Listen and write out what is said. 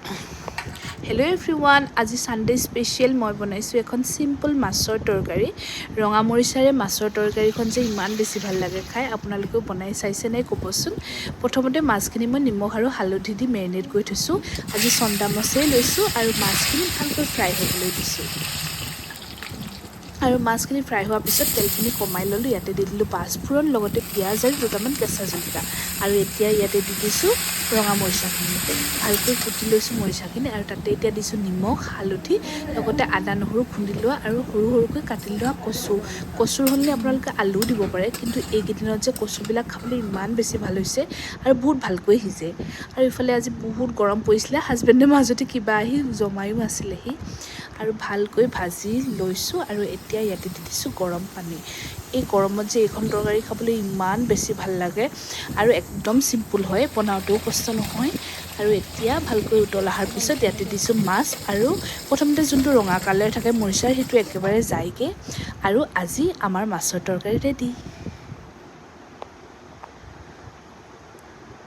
Hello' everyone, আজি Sunday special মই বনাইছোঁ এখন চিম্পল মাছৰ তৰকাৰী। ৰঙা মৰিচাৰে মাছৰ তৰকাৰীখন যে ইমান বেছি ভাল লাগে খাই, আপোনালোকেও বনাই চাইছে নে ক'বচোন। প্ৰথমতে মাছখিনি মই নিমখ আৰু হালধি দি মেৰিনেট কৰি থৈছোঁ। আজি চন্দা মাছেই লৈছোঁ আৰু মাছখিনি ভালকৈ ফ্ৰাই হ'বলৈ দিছোঁ। আৰু মাছখিনি ফ্ৰাই হোৱাৰ পিছত তেলখিনি কমাই ল'লোঁ। ইয়াতে দি দিলোঁ পাঁচফোৰণ, লগতে পিঁয়াজ আৰু দুটামান কেঁচা জলকীয়া। আৰু এতিয়া ইয়াতে দি দিছোঁ ৰঙা মৰিচাখিনি। ভালকৈ কুটি লৈছোঁ মৰিচাখিনি আৰু তাতে এতিয়া দিছোঁ নিমখ, হালধি, লগতে আদা নহৰু খুন্দি লোৱা আৰু সৰু সৰুকৈ কাটি লোৱা কচুৰ সলনি আপোনালোকে আলুও দিব পাৰে, কিন্তু এইকেইদিনত যে কচুবিলাক খাবলৈ ইমান বেছি ভাল হৈছে আৰু বহুত ভালকৈ সিজে। আৰু ইফালে আজি বহুত গৰম পৰিছিলে, হাজবেণ্ডে মাজতে কিবা আহি জমায়ো আছিলেহি। আৰু ভালকৈ ভাজি লৈছোঁ আৰু এতিয়া ইয়াতে দি দিছোঁ গৰম পানী। এই গৰমত যে এইখন তৰকাৰী খাবলৈ ইমান বেছি ভাল লাগে আৰু একদম চিম্পুল হয়, বনাওঁতেও কষ্ট নহয়। আৰু এতিয়া ভালকৈ উতল অহাৰ পিছত ইয়াতে দিছোঁ মাছ, আৰু প্ৰথমতে যোনটো ৰঙা কালাৰ থাকে মৰিচাৰ সেইটো একেবাৰে যায়গৈ। আৰু আজি আমাৰ মাছৰ তৰকাৰী ৰেডি।